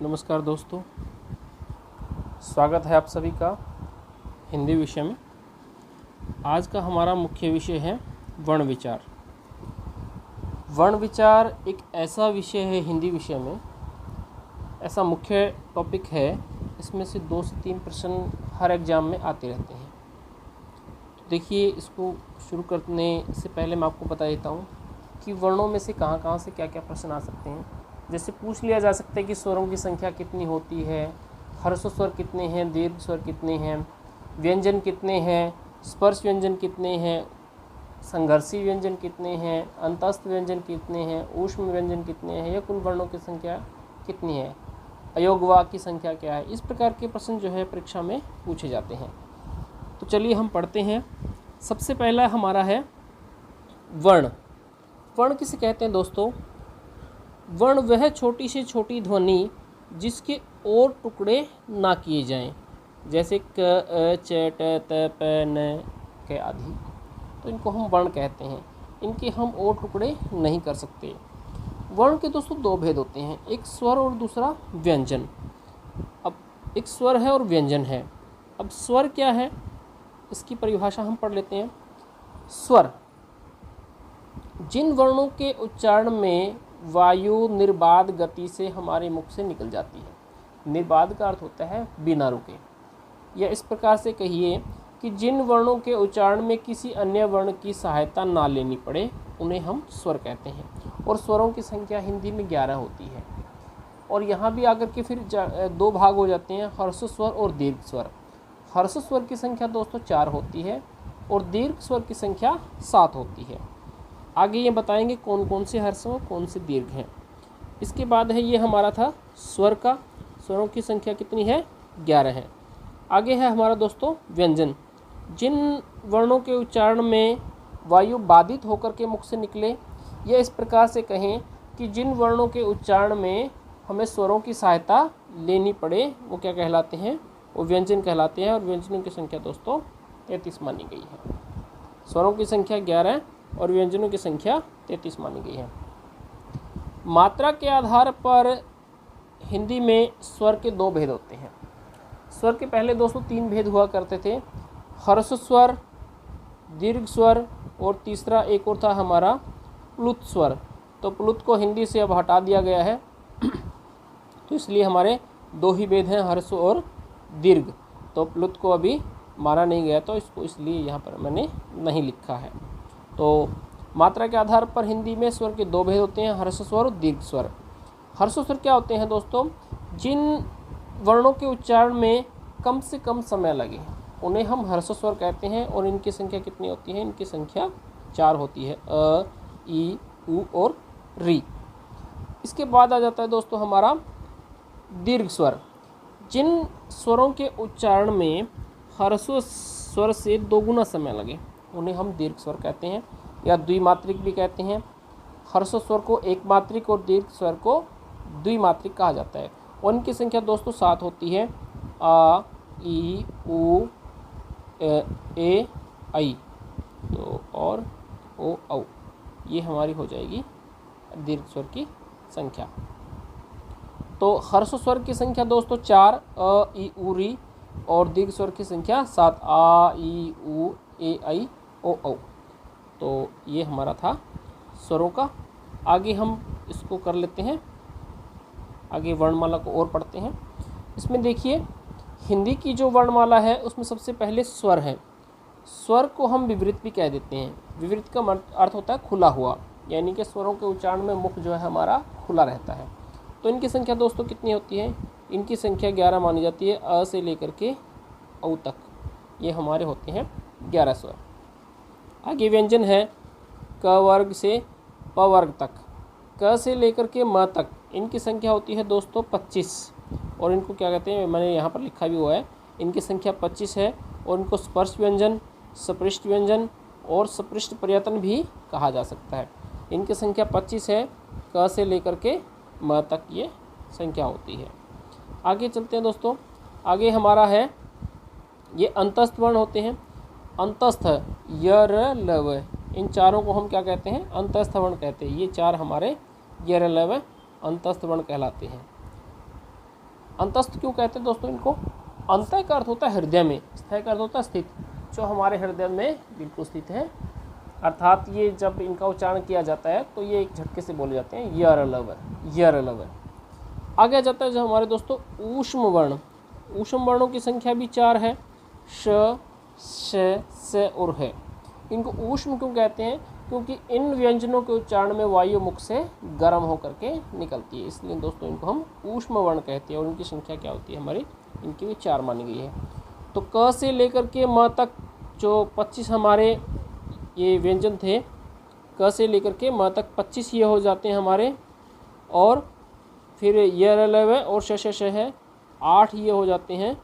नमस्कार दोस्तों, स्वागत है आप सभी का हिंदी विषय में। आज का हमारा मुख्य विषय है वर्ण विचार। वर्ण विचार एक ऐसा विषय है हिंदी विषय में, ऐसा मुख्य टॉपिक है, इसमें से 2 से 3 प्रश्न हर एग्ज़ाम में आते रहते हैं। तो देखिए, इसको शुरू करने से पहले मैं आपको बता देता हूँ कि वर्णों में से कहाँ से क्या क्या प्रश्न आ सकते हैं। जैसे पूछ लिया जा सकता है कि स्वरों की संख्या कितनी होती है, ह्रस्व स्वर कितने हैं, दीर्घ स्वर कितने हैं, व्यंजन कितने हैं, स्पर्श व्यंजन कितने हैं, संघर्षी व्यंजन कितने हैं, अंतस्थ व्यंजन कितने हैं, ऊष्म व्यंजन कितने हैं, या कुल वर्णों की संख्या कितनी है, अयोगवा की संख्या क्या है। इस प्रकार के प्रश्न जो है परीक्षा में पूछे जाते हैं। तो चलिए हम पढ़ते हैं। सबसे पहला हमारा है वर्ण। वर्ण किसे कहते हैं दोस्तों? वर्ण वह छोटी से छोटी ध्वनि जिसके और टुकड़े ना किए जाएं, जैसे क, अ, च, ट, त, प, न के आदि। तो इनको हम वर्ण कहते हैं। इनके हम और टुकड़े नहीं कर सकते। वर्ण के दोस्तों 2 भेद होते हैं, एक स्वर और दूसरा व्यंजन। अब एक स्वर है और व्यंजन है। अब स्वर क्या है, इसकी परिभाषा हम पढ़ लेते हैं। स्वर जिन वर्णों के उच्चारण में वायु निर्बाध गति से हमारे मुख से निकल जाती है। निर्बाध का अर्थ होता है बिना रुके, या इस प्रकार से कहिए कि जिन वर्णों के उच्चारण में किसी अन्य वर्ण की सहायता ना लेनी पड़े, उन्हें हम स्वर कहते हैं। और स्वरों की संख्या हिंदी में 11 होती है। और यहाँ भी आकर के फिर 2 भाग हो जाते हैं, ह्रस्व स्वर और दीर्घ स्वर। ह्रस्व स्वर की संख्या दोस्तों 4 होती है और दीर्घ स्वर की संख्या 7 होती है। आगे ये बताएंगे कौन कौन से ह्रस्व और कौन से दीर्घ हैं। इसके बाद है, ये हमारा था स्वर का, स्वरों की संख्या कितनी है? 11 है। आगे है हमारा दोस्तों व्यंजन। जिन वर्णों के उच्चारण में वायु बाधित होकर के मुख से निकले, या इस प्रकार से कहें कि जिन वर्णों के उच्चारण में हमें स्वरों की सहायता लेनी पड़े, वो क्या कहलाते हैं? वो व्यंजन कहलाते हैं। और व्यंजनों की संख्या दोस्तों 33 मानी गई है। स्वरों की संख्या 11 और व्यंजनों की संख्या 33 मानी गई है। मात्रा के आधार पर हिंदी में स्वर के 2 भेद होते हैं। स्वर के पहले दोस्तों 3 भेद हुआ करते थे, ह्रस्व स्वर, दीर्घ स्वर, और तीसरा एक और था हमारा प्लुत स्वर। तो प्लुत को हिंदी से अब हटा दिया गया है तो इसलिए हमारे 2 ही भेद हैं, ह्रस्व और दीर्घ। तो प्लुत को अभी माना नहीं गया, तो इसको इसलिए यहाँ पर मैंने नहीं लिखा है। तो मात्रा के आधार पर हिंदी में स्वर के 2 भेद होते हैं, ह्रस्व स्वर और दीर्घ स्वर। ह्रस्व स्वर क्या होते हैं दोस्तों? जिन वर्णों के उच्चारण में कम से कम समय लगे, उन्हें हम ह्रस्व स्वर कहते हैं। और इनकी संख्या कितनी होती है? इनकी संख्या 4 होती है, अ, ई, उ और री। इसके बाद आ जाता है दोस्तों हमारा दीर्घ स्वर। जिन स्वरों के उच्चारण में ह्रस्व स्वर से 2 गुना समय लगे, उन्हें हम दीर्घ स्वर कहते हैं, या द्विमात्रिक भी कहते हैं। ह्रस्व स्वर को एक मात्रिक और दीर्घ स्वर को द्विमात्रिक कहा जाता है। और इनकी संख्या दोस्तों 7 होती है, आ, ई, उ, ए, आई, तो और ओ, औ। ये हमारी हो जाएगी दीर्घ स्वर की संख्या। तो ह्रस्व स्वर की संख्या दोस्तों 4, अ, ई, उ, री, और दीर्घ स्वर की संख्या 7, आ, ई, उ, ए, आई, ओ, औ। तो ये हमारा था स्वरों का। आगे हम इसको कर लेते हैं, आगे वर्णमाला को और पढ़ते हैं। इसमें देखिए, हिंदी की जो वर्णमाला है उसमें सबसे पहले स्वर है। स्वर को हम विवृत भी कह देते हैं। विवृत का अर्थ होता है खुला हुआ, यानी कि स्वरों के उच्चारण में मुख जो है हमारा खुला रहता है। तो इनकी संख्या दोस्तों कितनी होती है? इनकी संख्या 11 मानी जाती है, अ से लेकर के औ तक। ये हमारे होते हैं 11 स्वर। आगे व्यंजन है, क वर्ग से प वर्ग तक, क से लेकर के म तक। इनकी संख्या होती है दोस्तों 25। और इनको क्या कहते हैं? मैंने यहाँ पर लिखा भी हुआ है, इनकी संख्या 25 है। और इनको स्पर्श व्यंजन, सपृष्ठ व्यंजन और सपृष्ठ पर्यटन भी कहा जा सकता है। इनकी संख्या 25 है, क से लेकर के म तक ये संख्या होती है। आगे चलते हैं दोस्तों। आगे हमारा है, ये अंतस्थ वर्ण होते हैं। अंतस्थ, य, र, ल, व, इन चारों को हम क्या कहते हैं? अंतस्थ वर्ण कहते हैं। ये 4 हमारे य, र, ल, व अंतस्थ वर्ण कहलाते हैं। अंतस्थ क्यों कहते हैं दोस्तों इनको? अंतः का अर्थ होता है हृदय में, स्थायी का अर्थ होता है स्थित, जो हमारे हृदय में बिल्कुल स्थित है। अर्थात ये जब इनका उच्चारण किया जाता है तो ये एक झटके से बोले जाते हैं, यर लवर, यर लवर। आगे आ जाता है जो हमारे दोस्तों ऊष्म वर्ण। ऊष्म वर्णों की संख्या भी 4 है, श, श, स और है। इनको ऊष्म क्यों कहते हैं? क्योंकि इन व्यंजनों के उच्चारण में वायु मुख से गर्म होकर के निकलती है, इसलिए दोस्तों इनको हम ऊष्म वर्ण कहते हैं। और इनकी संख्या क्या होती है हमारी? इनकी भी 4 मानी गई है। तो क से लेकर के म तक जो 25 हमारे ये व्यंजन थे, क से लेकर के म तक 25 ये हो जाते हैं हमारे, और फिर य और श है 8 ये हो जाते हैं।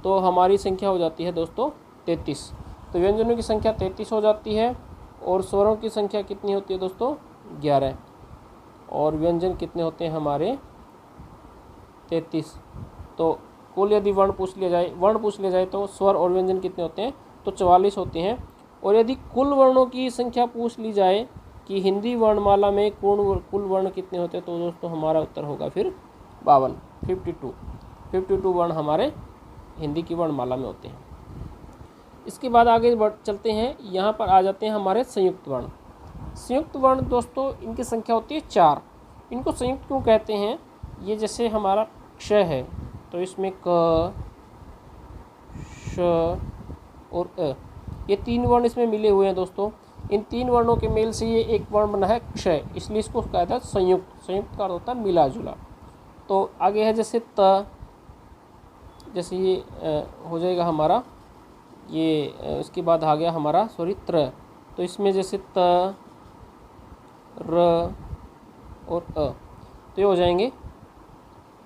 तो हमारी संख्या हो जाती है दोस्तों 33। तो व्यंजनों की संख्या 33 हो जाती है, और स्वरों की संख्या कितनी होती है दोस्तों? 11। और व्यंजन कितने होते हैं हमारे? 33। तो कुल यदि वर्ण पूछ लिया जाए तो स्वर और व्यंजन कितने होते हैं? तो 44 होते हैं। और यदि कुल वर्णों की संख्या पूछ ली जाए कि हिंदी वर्णमाला में कुल वर्ण कितने होते हैं, तो दोस्तों हमारा उत्तर होगा फिर 52, 52 वर्ण हमारे हिंदी की वर्णमाला में होते हैं। इसके बाद आगे चलते हैं, यहाँ पर आ जाते हैं हमारे संयुक्त वर्ण। संयुक्त वर्ण दोस्तों इनकी संख्या होती है 4। इनको संयुक्त क्यों कहते हैं? ये जैसे हमारा क्ष है तो इसमें क, श और अ, ये 3 वर्ण इसमें मिले हुए हैं दोस्तों। इन 3 वर्णों के मेल से ये एक वर्ण बना है क्ष, इसलिए इसको कहता है संयुक्त। संयुक्त का अर्थ होता है मिला जुला। तो आगे है जैसे त, जैसे ये हो जाएगा हमारा ये, इसके बाद आ गया हमारा त्र। तो इसमें जैसे त, र और अ, तो ये हो जाएंगे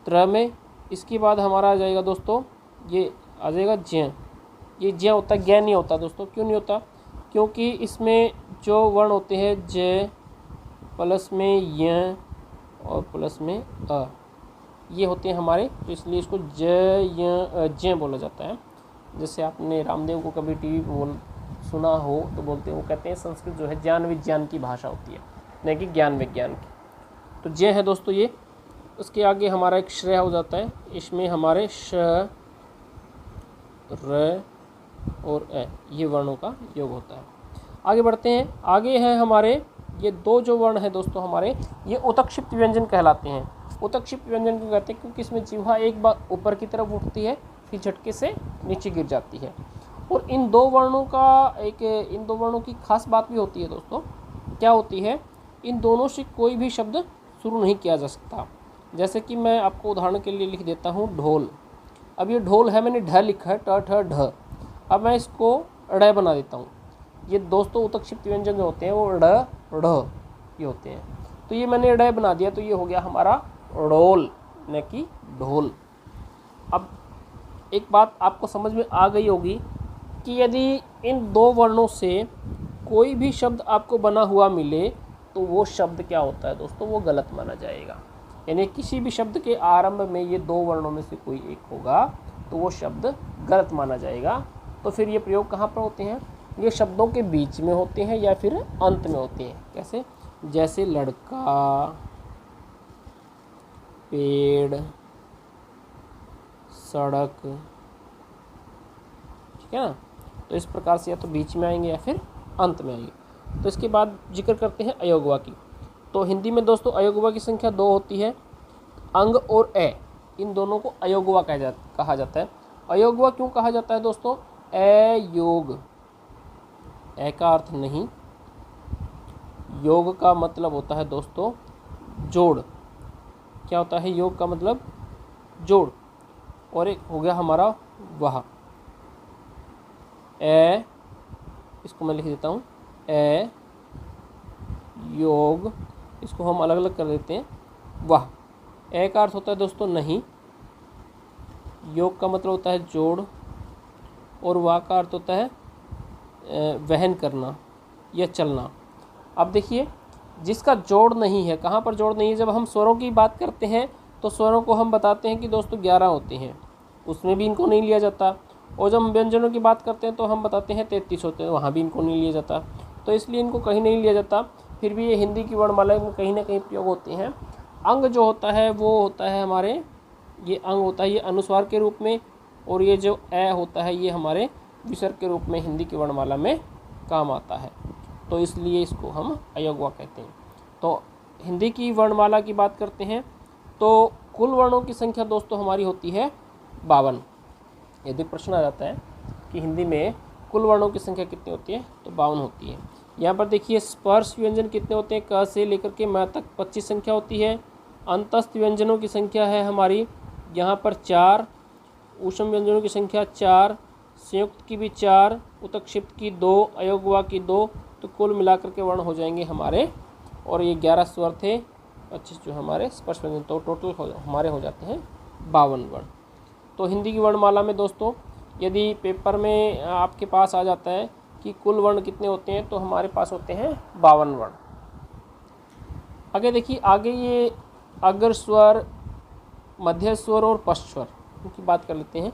त्र में। इसके बाद हमारा आ जाएगा दोस्तों, ये आ जाएगा ज्ञ। ये ज्ञ होता है, ज्ञ नहीं होता दोस्तों। क्यों नहीं होता? क्योंकि इसमें जो वर्ण होते हैं ज प्लस में य और प्लस में अ, ये होते हैं हमारे, तो इसलिए इसको ज य ज्ञ बोला जाता है। जैसे आपने रामदेव को कभी टीवी पर सुना हो तो बोलते हैं, वो कहते हैं संस्कृत जो है ज्ञान विज्ञान की भाषा होती है, नहीं कि ज्ञान विज्ञान की। तो ज्ञ है दोस्तों ये। उसके आगे हमारा एक श्रेय हो जाता है, इसमें हमारे श, र और अ, ये वर्णों का योग होता है। आगे बढ़ते हैं, आगे है हमारे ये 2 जो वर्ण है दोस्तों हमारे, ये उत्क्षिप्त व्यंजन कहलाते हैं। उत्क्षिप्त व्यंजन को कहते हैं क्योंकि इसमें जिह्वा एक बार ऊपर की तरफ उठती है, फिर झटके से नीचे गिर जाती है। और इन 2 वर्णों की खास बात भी होती है दोस्तों। क्या होती है? इन दोनों से कोई भी शब्द शुरू नहीं किया जा सकता। जैसे कि मैं आपको उदाहरण के लिए लिख देता हूँ ढोल। अब ये ढोल है, मैंने ढ लिखा है, ट ठ ढ। अब मैं इसको ड़ बना देता हूँ। ये दोस्तों उत्क्षिप्त व्यंजन जो होते हैं वो ड़ ढ़ ये होते हैं। तो ये मैंने ड़ बना दिया, तो ये हो गया हमारा ढोल, न कि ढोल। अब एक बात आपको समझ में आ गई होगी कि यदि इन 2 वर्णों से कोई भी शब्द आपको बना हुआ मिले तो वो शब्द क्या होता है दोस्तों? वो गलत माना जाएगा। यानी किसी भी शब्द के आरंभ में ये 2 वर्णों में से कोई एक होगा तो वो शब्द गलत माना जाएगा। तो फिर ये प्रयोग कहाँ पर होते हैं? ये शब्दों के बीच में होते हैं या फिर अंत में होते हैं। कैसे? जैसे लड़का, पेड़, सड़क, ठीक है ना? तो इस प्रकार से या तो बीच में आएंगे या फिर अंत में आएंगे। तो इसके बाद जिक्र करते हैं अयोगवा की। तो हिंदी में दोस्तों अयोगवा की संख्या 2 होती है। अंग और ए, इन दोनों को अयोगवा कहा जाता है। अयोगवा क्यों कहा जाता है दोस्तों? अयोग, ए का अर्थ नहीं, योग का मतलब होता है दोस्तों जोड़। क्या होता है योग का मतलब? जोड़। और एक हो गया हमारा वह, ए, इसको मैं लिख देता हूँ ए योग, इसको हम अलग अलग कर देते हैं वह। ए का अर्थ होता है दोस्तों नहीं, योग का मतलब होता है जोड़, और वाह का अर्थ होता है वहन करना या चलना। अब देखिए, जिसका जोड़ नहीं है, कहाँ पर जोड़ नहीं है? जब हम स्वरों की बात करते हैं तो स्वरों को हम बताते हैं कि दोस्तों 11 होते हैं, उसमें भी इनको नहीं लिया जाता। और जब हम व्यंजनों की बात करते हैं तो हम बताते हैं 33 होते हैं, वहाँ भी इनको नहीं लिया जाता। तो इसलिए इनको कहीं नहीं लिया जाता। फिर भी ये हिंदी की वर्णमाला में कहीं ना कहीं प्रयोग होते हैं। अंग जो होता है वो होता है हमारे ये अंग होता है ये अनुस्वार के रूप में, और ये जो ए होता है ये हमारे विसर्ग के रूप में हिंदी की वर्णमाला में काम आता है, तो इसलिए इसको हम अयोगवा कहते हैं। तो हिंदी की वर्णमाला की बात करते हैं तो कुल वर्णों की संख्या दोस्तों हमारी होती है 52। यदि प्रश्न आ जाता है कि हिंदी में कुल वर्णों की संख्या कितनी होती है, तो 52 होती है। यहाँ पर देखिए स्पर्श व्यंजन कितने होते हैं, क से लेकर के म तक 25 संख्या होती है। अंतस्थ व्यंजनों की संख्या है हमारी यहाँ पर 4, ऊष्म व्यंजनों की संख्या 4, संयुक्त की भी 4, उत्क्षिप्त की 2, अयोगवा की 2, तो कुल मिलाकर के वर्ण हो जाएंगे हमारे, और ये 11 स्वर थे 25 जो हमारे स्पर्श व्यंजन, तो टोटल हमारे हो जाते हैं 52 वर्ण। तो हिंदी की वर्णमाला में दोस्तों यदि पेपर में आपके पास आ जाता है कि कुल वर्ण कितने होते हैं, तो हमारे पास होते हैं 52 वर्ण। आगे देखिए, आगे ये अग्र स्वर, मध्य स्वर और पश्च स्वर की बात कर लेते हैं।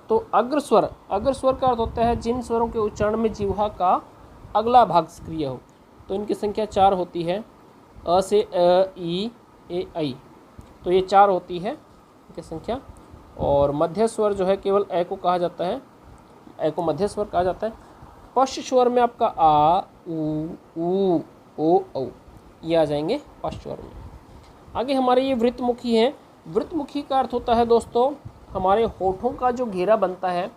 तो अग्र स्वर का अर्थ होता है जिन स्वरों के उच्चारण में जिह्वा का अगला भाग सक्रिय हो, तो इनकी संख्या 4 होती है। अ से अ, ई, ए, ऐ, तो ये 4 होती है इनकी संख्या। और मध्य स्वर जो है केवल ए को कहा जाता है, ए को मध्य स्वर कहा जाता है। पश्च स्वर में आपका आ, ऊ, ओ, औ, ये आ जाएंगे पश्च स्वर में। आगे हमारे ये वृत्तमुखी हैं। वृत्तमुखी का अर्थ होता है दोस्तों हमारे होठों का जो घेरा बनता है,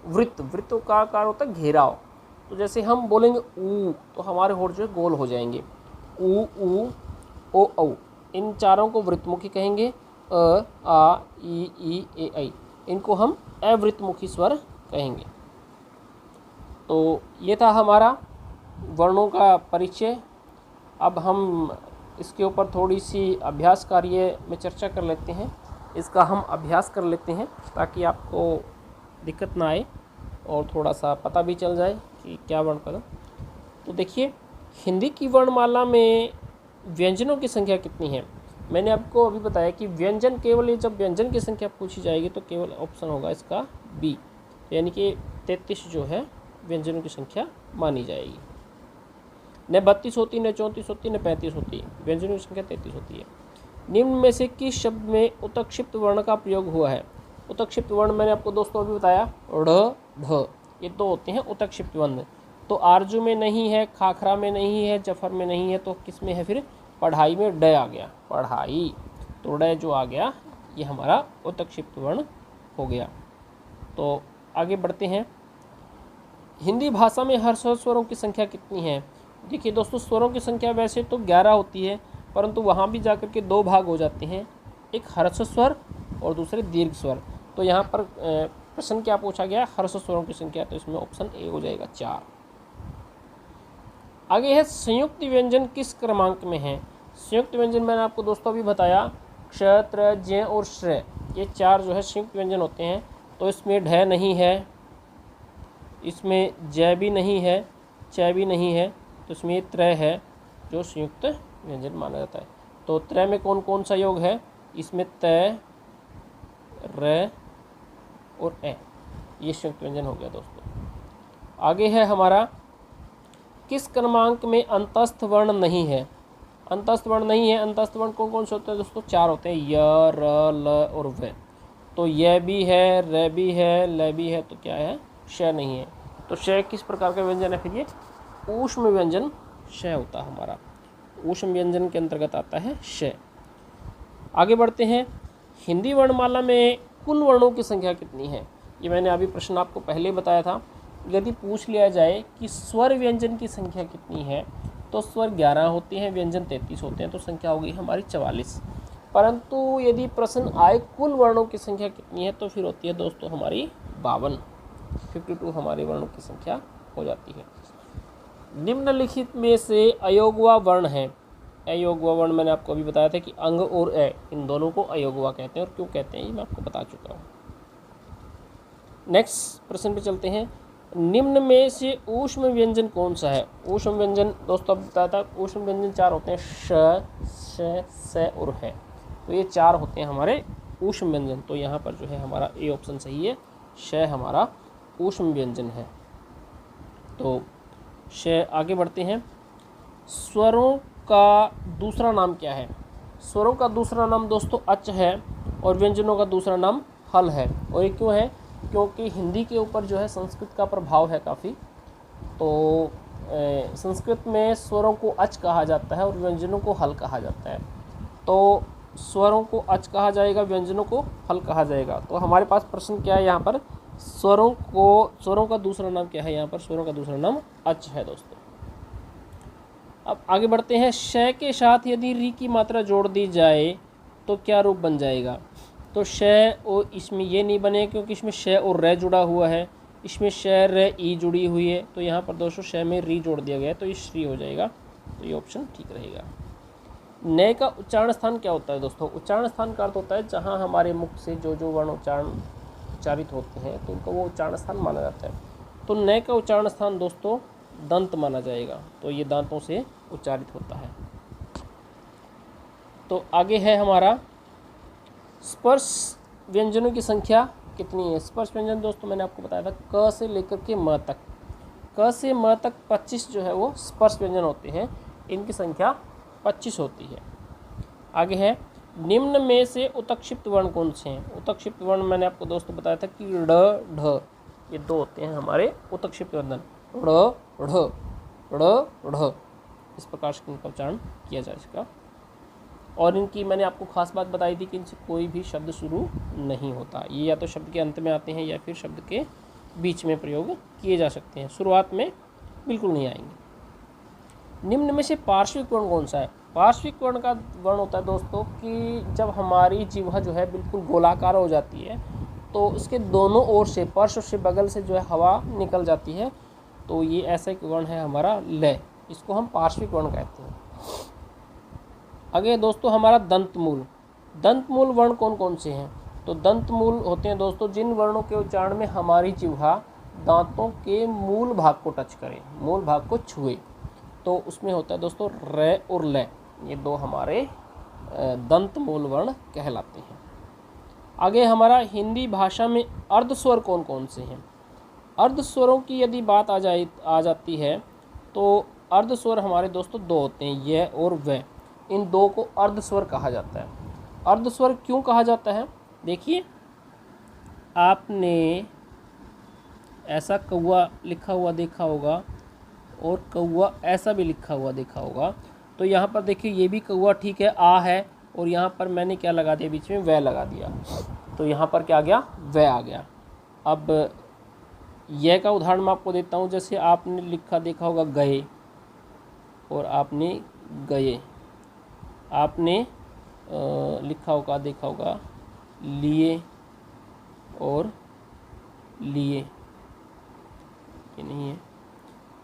वृत्त का आकार होता है घेराव। तो जैसे हम बोलेंगे ऊ, तो हमारे होठ जो है गोल हो जाएंगे। ऊ, ओ, औ, इन चारों को वृत्तमुखी कहेंगे। अ, आ, ई, ए, ऐ, इनको हम अवृत्तमुखी स्वर कहेंगे। तो ये था हमारा वर्णों का परिचय। अब हम इसके ऊपर थोड़ी सी अभ्यास कार्य में चर्चा कर लेते हैं। इसका हम अभ्यास कर लेते हैं ताकि आपको दिक्कत ना आए और थोड़ा सा पता भी चल जाए कि क्या वर्ण का। तो देखिए, हिंदी की वर्णमाला में व्यंजनों की संख्या कितनी है। मैंने आपको अभी बताया कि व्यंजन केवल, जब व्यंजन की संख्या पूछी जाएगी तो केवल ऑप्शन होगा इसका बी, यानी कि 33 जो है व्यंजनों की संख्या मानी जाएगी। न 32 होती, न 34 होती, न 35 होती, व्यंजनों की संख्या 33 होती है। निम्न में से किस शब्द में उत्क्षिप्त वर्ण का प्रयोग हुआ है। उत्क्षिप्त वर्ण मैंने आपको दोस्तों अभी बताया, ढ़, ढ, ये 2 होते हैं उत्क्षिप्त वर्ण। तो आरजू में नहीं है, खाखरा में नहीं है, जफर में नहीं है, तो किस में है फिर, पढ़ाई में ड आ गया, पढ़ाई, तो ड जो आ गया ये हमारा उत्क्षिप्त वर्ण हो गया। तो आगे बढ़ते हैं। हिंदी भाषा में हर्ष स्वरों की संख्या कितनी है। देखिए दोस्तों, स्वरों की संख्या वैसे तो 11 होती है, परंतु वहाँ भी जाकर के 2 भाग हो जाते हैं, एक हर्ष स्वर और दूसरे दीर्घ स्वर। तो यहाँ पर प्रश्न क्या पूछा गया, हर्ष स्वरों की संख्या, तो इसमें ऑप्शन ए हो जाएगा 4। आगे है संयुक्त व्यंजन किस क्रमांक में है। संयुक्त व्यंजन मैंने आपको दोस्तों अभी बताया, क्ष, त्र, ज्ञ और श्र, ये 4 जो है संयुक्त व्यंजन होते हैं। तो इसमें ढ नहीं है, इसमें जय भी नहीं है, च भी नहीं है, तो इसमें त्रय है जो संयुक्त व्यंजन माना जाता है। तो त्रय में कौन कौन सा योग है, इसमें तय, र और ए, ये संयुक्त व्यंजन हो गया दोस्तों। आगे है हमारा, किस क्रमांक में अंतस्थ वर्ण नहीं है। अंतस्थ वर्ण नहीं है, अंतस्थ वर्ण कौन कौन से होते हैं दोस्तों, 4 होते हैं, य, र, ल और व। तो य भी है, र भी है, ल भी है, तो क्या है, श नहीं है। तो श किस प्रकार का व्यंजन है, फिर ये ऊष्म व्यंजन श होता है हमारा, ऊष्म व्यंजन के अंतर्गत आता है श। आगे बढ़ते हैं। हिंदी वर्णमाला में कुल वर्णों की संख्या कितनी है। ये मैंने अभी प्रश्न आपको पहले ही बताया था। यदि पूछ लिया जाए कि स्वर व्यंजन की संख्या कितनी है, तो स्वर 11 होते हैं, व्यंजन 33 होते हैं, तो संख्या हो गई हमारी 44। परंतु यदि प्रश्न आए कुल वर्णों की संख्या कितनी है, तो फिर होती है दोस्तों हमारी 52, 52 हमारे वर्णों की संख्या हो जाती है। निम्नलिखित में से अयोगवा वर्ण है। अयोगवा वर्ण मैंने आपको अभी बताया था कि अंग और ए, इन दोनों को अयोगवा कहते हैं, और क्यों कहते हैं ये मैं आपको बता चुका हूँ। नेक्स्ट प्रश्न पे चलते हैं। निम्न में से ऊष्म व्यंजन कौन सा है। ऊष्म व्यंजन दोस्तों अब बताया था, ऊष्म व्यंजन 4 होते हैं, श, श, स और है, तो ये 4 होते हैं हमारे ऊष्म व्यंजन। तो यहाँ पर जो है हमारा ए ऑप्शन सही है, श हमारा ऊष्म व्यंजन है। तो श। आगे बढ़ते हैं। स्वरों का दूसरा नाम क्या है। स्वरों का दूसरा नाम दोस्तों अच है, और व्यंजनों का दूसरा नाम हल है। और ये क्यों है? क्योंकि हिंदी के ऊपर जो है संस्कृत का प्रभाव है काफ़ी। तो संस्कृत में स्वरों को अच कहा जाता है और व्यंजनों को हल कहा जाता है। तो स्वरों को अच कहा जाएगा, व्यंजनों को हल कहा जाएगा। तो हमारे पास प्रश्न क्या है यहाँ पर? स्वरों का दूसरा नाम क्या है? यहाँ पर स्वरों का दूसरा नाम अच है दोस्तों। अब आगे बढ़ते हैं। श के साथ यदि री की मात्रा जोड़ दी जाए तो क्या रूप बन जाएगा? तो श और इसमें ये नहीं बने क्योंकि इसमें श और रे जुड़ा हुआ है, इसमें श रे ई जुड़ी हुई है। तो यहाँ पर दोस्तों श में री जोड़ दिया गया है, तो ये श्री हो जाएगा। तो ये ऑप्शन ठीक रहेगा। न का उच्चारण स्थान क्या होता है दोस्तों? उच्चारण स्थान का अर्थ होता है जहाँ हमारे मुख से जो वर्ण उच्चारित होते हैं तो उनको वो उच्चारण स्थान माना जाता है। तो न का उच्चारण स्थान दोस्तों दंत माना जाएगा। तो ये दांतों से उच्चारित होता है। तो आगे है हमारा स्पर्श व्यंजनों की संख्या कितनी है? स्पर्श व्यंजन दोस्तों मैंने आपको बताया था क से लेकर के म तक। क से म तक 25 जो है वो स्पर्श व्यंजन होते हैं। इनकी संख्या 25 होती है। आगे है निम्न में से उत्क्षिप्त वर्ण कौन से हैं? उत्क्षिप्त वर्ण मैंने आपको दोस्तों बताया था कि ड़ ढ, ये दो होते हैं हमारे उत्क्षिप्त व्यंजन। ड़ ढ, ड़ ढ, इस प्रकार से इनका उच्चारण किया जाए इसका। और इनकी मैंने आपको खास बात बताई थी कि इनसे कोई भी शब्द शुरू नहीं होता। ये या तो शब्द के अंत में आते हैं या फिर शब्द के बीच में प्रयोग किए जा सकते हैं, शुरुआत में बिल्कुल नहीं आएंगे। निम्न में से पार्श्विक वर्ण कौन सा है? पार्श्विक वर्ण का वर्ण होता है दोस्तों कि जब हमारी जिह्वा जो है बिल्कुल गोलाकार हो जाती है तो उसके दोनों ओर से, पार्श्व से, बगल से जो है हवा निकल जाती है। तो ये ऐसा एक वर्ण है हमारा ल, इसको हम पार्श्विक वर्ण कहते हैं। आगे दोस्तों हमारा दंतमूल। दंतमूल वर्ण कौन कौन से हैं? तो दंतमूल होते हैं दोस्तों जिन वर्णों के उच्चारण में हमारी जिह्वा दांतों के मूल भाग को टच करे, मूल भाग को छुए। तो उसमें होता है दोस्तों र और ल, ये दो हमारे दंतमूल वर्ण कहलाते हैं। आगे हमारा हिंदी भाषा में अर्धस्वर कौन कौन से हैं? अर्धस्वरों की यदि बात आ जाती है तो अर्धस्वर हमारे दोस्तों दो होते हैं, य और व। इन दो को अर्धस्वर कहा जाता है। अर्धस्वर क्यों कहा जाता है? देखिए, आपने ऐसा कौवा लिखा हुआ देखा होगा और कौवा ऐसा भी लिखा हुआ देखा होगा। तो यहाँ पर देखिए ये भी कौवा ठीक है, आ है, और यहाँ पर मैंने क्या लगा दिया? बीच में व लगा दिया। तो यहाँ पर क्या आ गया? व आ गया। अब यह का उदाहरण मैं आपको देता हूँ। जैसे आपने लिखा देखा होगा गए और आपने गए, आपने लिखा होगा देखा होगा लिए और लिए, ये नहीं है।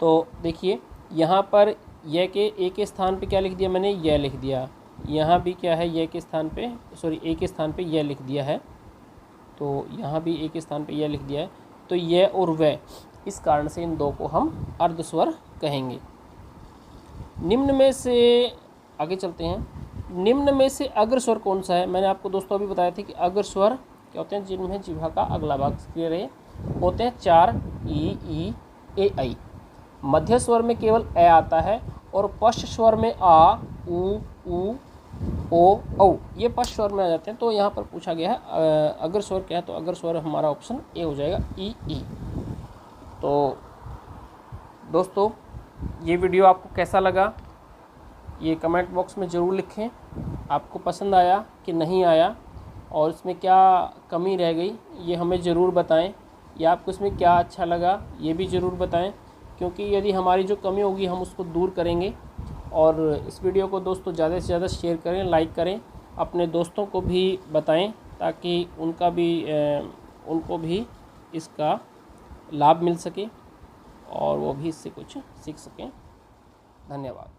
तो देखिए यहाँ पर यह के ए के स्थान पे क्या लिख दिया मैंने? यह लिख दिया। यहाँ भी क्या है? यह के स्थान पे, सॉरी ए के स्थान पे यह लिख दिया है। तो यहाँ भी ए के स्थान पे यह लिख दिया है। तो यह और वह, इस कारण से इन दो को हम अर्धस्वर कहेंगे। निम्न में से आगे चलते हैं। निम्न में से अग्र स्वर कौन सा है? मैंने आपको दोस्तों अभी बताया था कि अग्र स्वर क्या होते हैं? जिनमें जिह्वा का अगला भाग सक्रिय रहे होते हैं 4 ई ए आई। मध्य स्वर में केवल ए आता है और पश्च स्वर में आ, उ, ओ, औ, ये पश्च स्वर में आ जाते हैं। तो यहाँ पर पूछा गया है अग्र स्वर क्या है? तो अग्र स्वर हमारा ऑप्शन ए हो जाएगा, ई। तो दोस्तों ये वीडियो आपको कैसा लगा ये कमेंट बॉक्स में ज़रूर लिखें। आपको पसंद आया कि नहीं आया, और इसमें क्या कमी रह गई ये हमें ज़रूर बताएं, या आपको इसमें क्या अच्छा लगा ये भी ज़रूर बताएं, क्योंकि यदि हमारी जो कमी होगी हम उसको दूर करेंगे। और इस वीडियो को दोस्तों ज़्यादा से ज़्यादा शेयर करें, लाइक करें, अपने दोस्तों को भी बताएं ताकि उनको भी इसका लाभ मिल सके और वो भी इससे कुछ सीख सकें। धन्यवाद।